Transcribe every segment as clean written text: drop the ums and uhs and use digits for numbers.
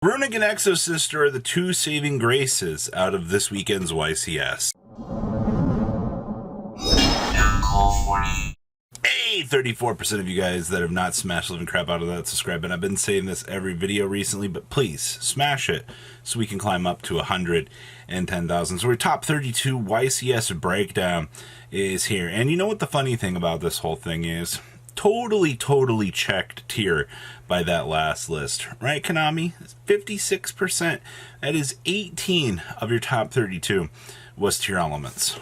Runick and Exosister are the two saving graces out of this weekend's YCS. Hey, 34% of you guys that have not smashed the living crap out of that subscribe button. I've been saying this every video recently, but please smash it so we can climb up to 110,000. So our top 32 YCS breakdown is here. And you know what the funny thing about this whole thing is? Totally checked tier by that last list, right, Konami? 56%. That is 18 of your top 32 was tier elements.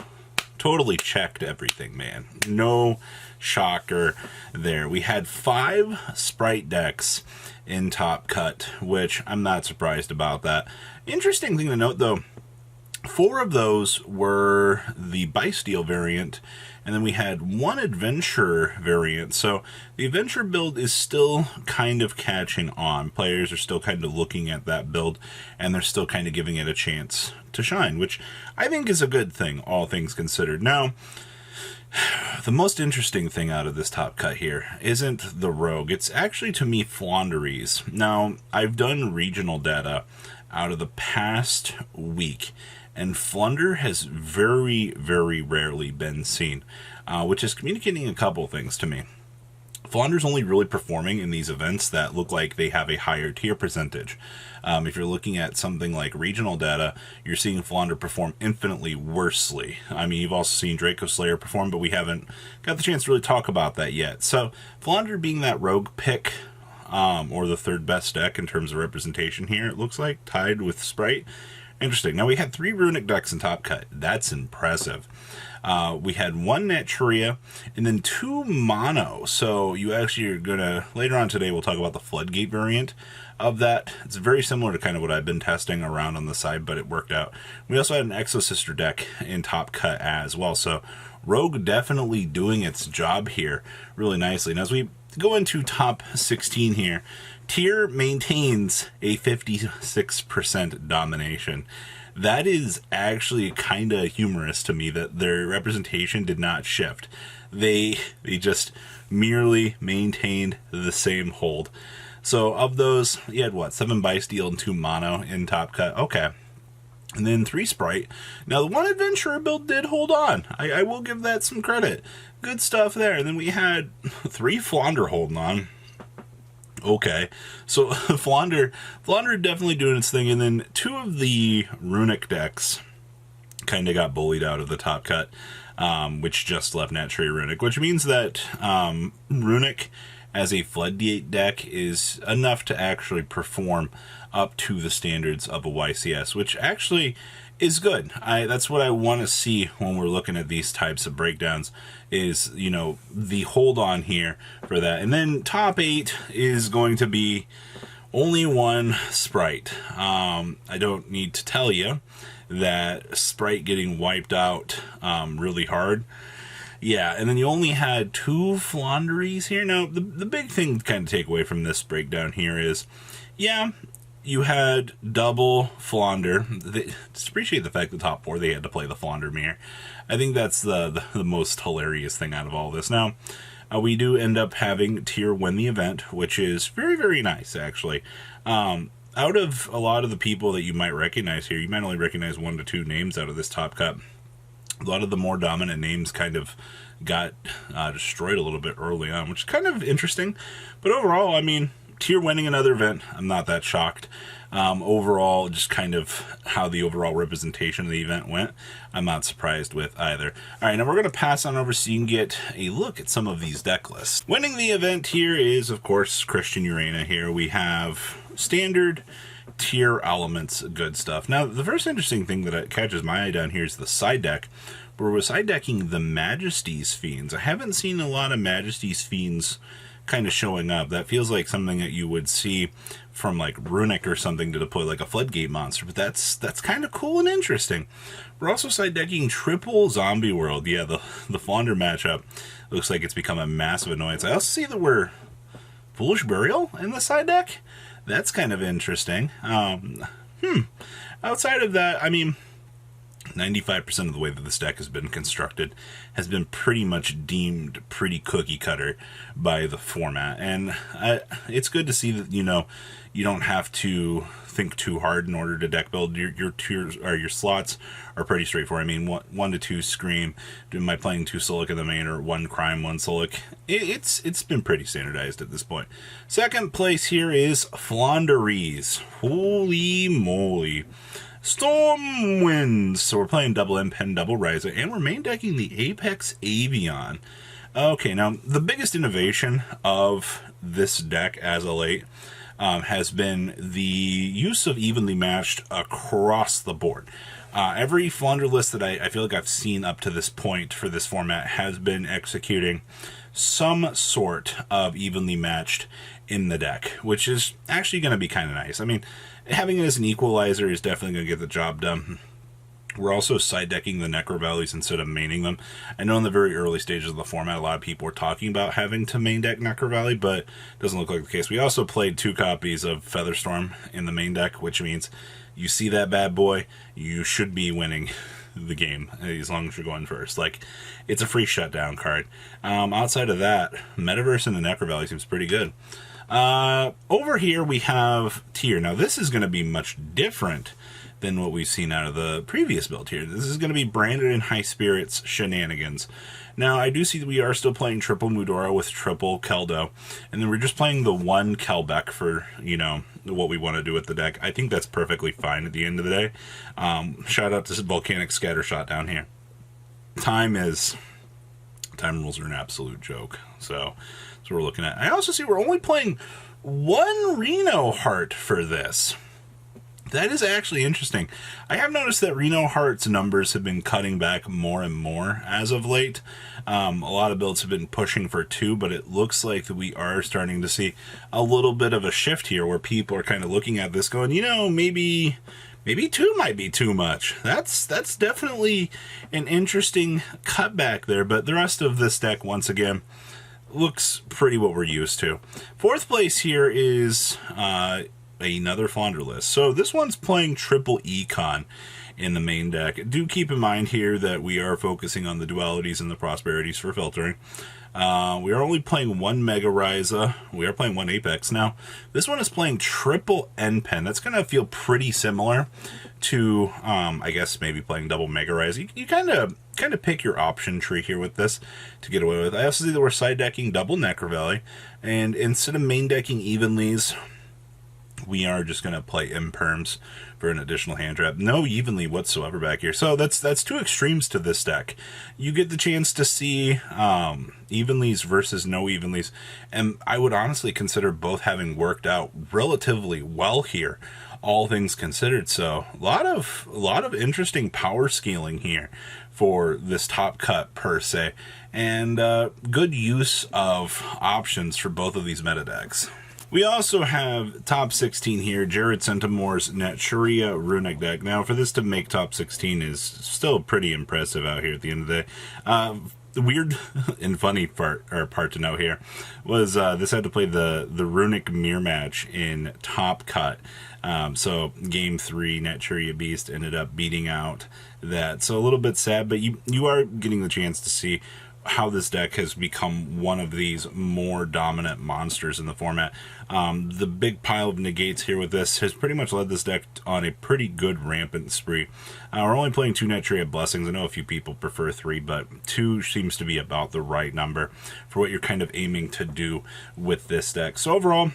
Totally checked everything, man. No shocker there. We had 5 sprite decks in Top Cut, which I'm not surprised about that. Interesting thing to note, though, 4 of those were the Bysteel variant, and then we had 1 Adventure variant. So the Adventure build is still kind of catching on. Players are still kind of looking at that build, and they're still kind of giving it a chance to shine, which I think is a good thing, all things considered. Now, the most interesting thing out of this Top Cut here isn't the Rogue. It's actually, to me, Floowandereeze. Now, I've done regional data out of the past week, and Flunder has very rarely been seen, which is communicating a couple things to me. Flunder's only really performing in these events that look like they have a higher tier percentage. If you're looking at something like regional data, you're seeing Flunder perform infinitely worsely. I mean, you've also seen Draco Slayer perform, but we haven't got the chance to really talk about that yet. So Flunder being that rogue pick, or the 3rd best deck in terms of representation here, it looks like, tied with Sprite. Interesting. Now, we had 3 Runick decks in Top Cut. That's impressive. We had 1 Naturia and then 2 Mono. So you actually are going to, later on today, we'll talk about the Floodgate variant of that. It's very similar to kind of what I've been testing around on the side, but it worked out. We also had an Exosister deck in Top Cut as well. So Rogue definitely doing its job here really nicely. And as we go into top 16 here, tier maintains a 56% domination. That is actually kind of humorous to me that their representation did not shift. They just merely maintained the same hold. So of those, you had what, 7 Bysteel and 2 Mono in Top Cut. Okay. And then 3 Sprite. Now, the 1 Adventurer build did hold on. I will give that some credit. Good stuff there. And then we had 3 Flounder holding on. Okay, so Flounder definitely doing its thing. And then 2 of the Runick decks kind of got bullied out of the Top Cut, which just left Naturia Runick, which means that Runick as a Floodgate deck is enough to actually perform up to the standards of a YCS, which actually is good. That's what I want to see when we're looking at these types of breakdowns, is, you know, the hold on here for that. And then top 8 is going to be only 1 Sprite. I don't need to tell you that Sprite getting wiped out really hard. Yeah, and then you only had 2 Floowandereeze here. Now, the big thing to kind of take away from this breakdown here is, yeah, you had double Flaunder. Just appreciate the fact the top 4, they had to play the Flaunder mirror. I think that's the most hilarious thing out of all this. Now, we do end up having tier win the event, which is very nice, actually. Out of a lot of the people that you might recognize here, you might only recognize 1 to 2 names out of this Top Cut. A lot of the more dominant names kind of got destroyed a little bit early on, which is kind of interesting. But overall, I mean, tier winning another event, I'm not that shocked. Overall, just kind of how the overall representation of the event went, I'm not surprised with either. All right, now we're going to pass on over so you can get a look at some of these deck lists. Winning the event here is, of course, Christian Urena here. We have standard tier elements, good stuff. Now, the first interesting thing that catches my eye down here is the side deck, where we're side decking the Majesty's Fiends. I haven't seen a lot of Majesty's Fiends kind of showing up. That feels like something that you would see from like Runick or something to deploy like a Floodgate monster, but that's kind of cool and interesting. We're also side decking triple Zombie World. Yeah, the Flounder matchup looks like it's become a massive annoyance. I also see that we're Foolish Burial in the side deck. That's kind of interesting. Outside of that, I mean, 95% of the way that this deck has been constructed has been pretty much deemed pretty cookie cutter by the format. And it's good to see that, you know, you don't have to think too hard in order to deck build. Your tiers or your slots are pretty straightforward. I mean, 1 to 2 Scream. Am I playing 2 Solic in the main, or 1 Crime, 1 Solic? It's been pretty standardized at this point. Second place here is Floowandereeze. Holy moly. Storm Winds. So we're playing double Impen, double Ryza, and we're main decking the Apex Avian. Okay, now the biggest innovation of this deck as of late has been the use of evenly matched across the board. Every Flounder list that I feel like I've seen up to this point for this format has been executing some sort of evenly matched in the deck, which is actually going to be kind of nice. I mean, having it as an equalizer is definitely going to get the job done. We're also side decking the Necro Valleys instead of maining them. I know in the very early stages of the format, a lot of people were talking about having to main deck Necro Valley, but it doesn't look like the case. We also played 2 copies of Featherstorm in the main deck, which means you see that bad boy, you should be winning the game as long as you're going first. Like, it's a free shutdown card. Outside of that, Metaverse in the Necro Valley seems pretty good. Over here we have Tier. Now this is going to be much different than what we've seen out of the previous build here. This is going to be branded in High Spirits Shenanigans. Now I do see that we are still playing triple Mudora with triple Keldo, and then we're just playing the 1 Kelbeck for, you know, what we want to do with the deck. I think that's perfectly fine at the end of the day. Shout out to Volcanic Scattershot down here. Time rules are an absolute joke, so that's what we're looking at. I also see we're only playing 1 Reno Heart for this. That is actually interesting. I have noticed that Reno Heart's numbers have been cutting back more and more as of late. A lot of builds have been pushing for 2, but it looks like that we are starting to see a little bit of a shift here where people are kind of looking at this going, you know, maybe 2 might be too much. That's definitely an interesting cutback there, but the rest of this deck, once again, looks pretty what we're used to. 4th place here is another Flounder list. So this one's playing triple Econ in the main deck. Do keep in mind here that we are focusing on the dualities and the prosperities for filtering. We are only playing 1 Mega Ryza. We are playing 1 Apex. Now, this one is playing triple N-Pen. That's going to feel pretty similar to, I guess, maybe playing double Mega Ryza. You kind of pick your option tree here with this to get away with. I also see that we're side decking double Necro Valley, and instead of main decking Evenlies, we are just going to play Imperms for an additional hand trap. No Evenly whatsoever back here. So that's 2 extremes to this deck. You get the chance to see Evenlies versus no Evenlies, and I would honestly consider both having worked out relatively well here, all things considered. So a lot of interesting power scaling here for this top cut per se, and good use of options for both of these meta decks. We also have top 16 here, Jarrid Centimore's Naturia Runick deck. Now, for this to make top 16 is still pretty impressive out here at the end of the day. The weird and funny part to note here was this had to play the Runick mirror match in top cut. So game 3, Naturia Beast ended up beating out that. So a little bit sad, but you are getting the chance to see how this deck has become one of these more dominant monsters in the format. The big pile of negates here with this has pretty much led this deck on a pretty good rampant spree. We're only playing 2 Naturia Blessings. I know a few people prefer 3, but 2 seems to be about the right number for what you're kind of aiming to do with this deck. So overall,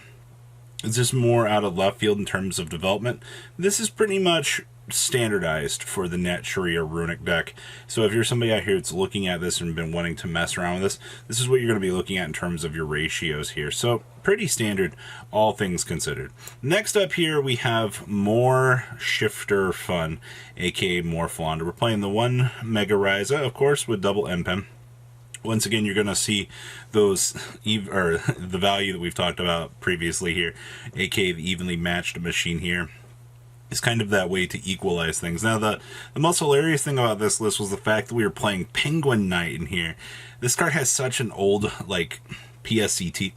it's just more out of left field in terms of development. This is pretty much standardized for the Naturia Runick deck. So if you're somebody out here that's looking at this and been wanting to mess around with this is what you're going to be looking at in terms of your ratios here. So pretty standard, all things considered. Next up here, we have more Shifter Fun, aka more Flounder. We're playing the 1 Mega Ryza, of course, with double M-Pen. Once again, you're going to see those, the value that we've talked about previously here, aka the evenly matched machine here. Is kind of that way to equalize things. Now, the most hilarious thing about this list was the fact that we were playing Penguin Knight in here. This card has such an old, like, PSCT.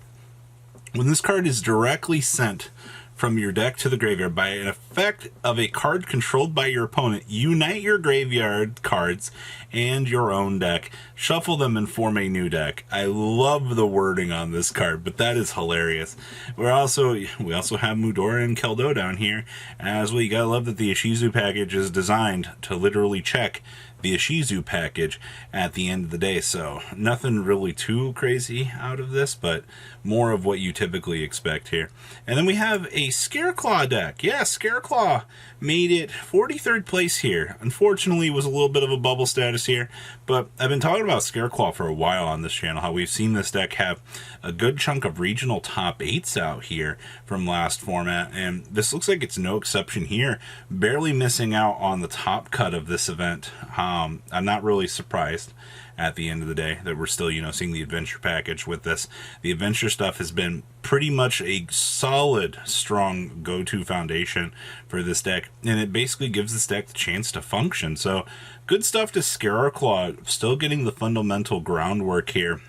When this card is directly sent from your deck to the graveyard by an effect of a card controlled by your opponent. Unite your graveyard cards and your own deck. Shuffle them and form a new deck. I love the wording on this card, but that is hilarious. We also have Mudora and Keldo down here as well. You gotta love that the Ishizu package is designed to literally check the Ishizu package at the end of the day. So nothing really too crazy out of this, but more of what you typically expect here. And then we have a Scareclaw deck. Yeah, Scareclaw made it 43rd place here. Unfortunately, it was a little bit of a bubble status here, but I've been talking about Scareclaw for a while on this channel, how we've seen this deck have a good chunk of regional top 8s out here from last format, and this looks like it's no exception here. Barely missing out on the top cut of this event. I'm not really surprised at the end of the day that we're still, seeing the adventure package with this. The adventure stuff has been pretty much a solid, strong go-to foundation for this deck, and it basically gives this deck the chance to function. So good stuff to Scareclaw, still getting the fundamental groundwork here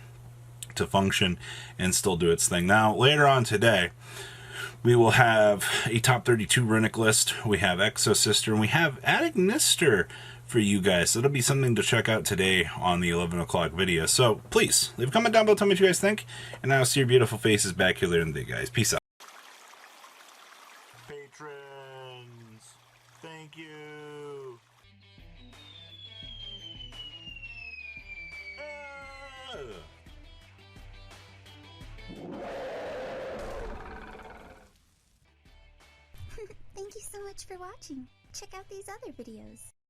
to function and still do its thing. Now, later on today, we will have a top 32 Runick list. We have Exosister, and we have Adagnister for you guys. So it'll be something to check out today on the 11 o'clock video. So please leave a comment down below, tell me what you guys think, and I'll see your beautiful faces back here later in the day, guys. Peace out. Patrons, thank you. Thank you so much for watching. Check out these other videos.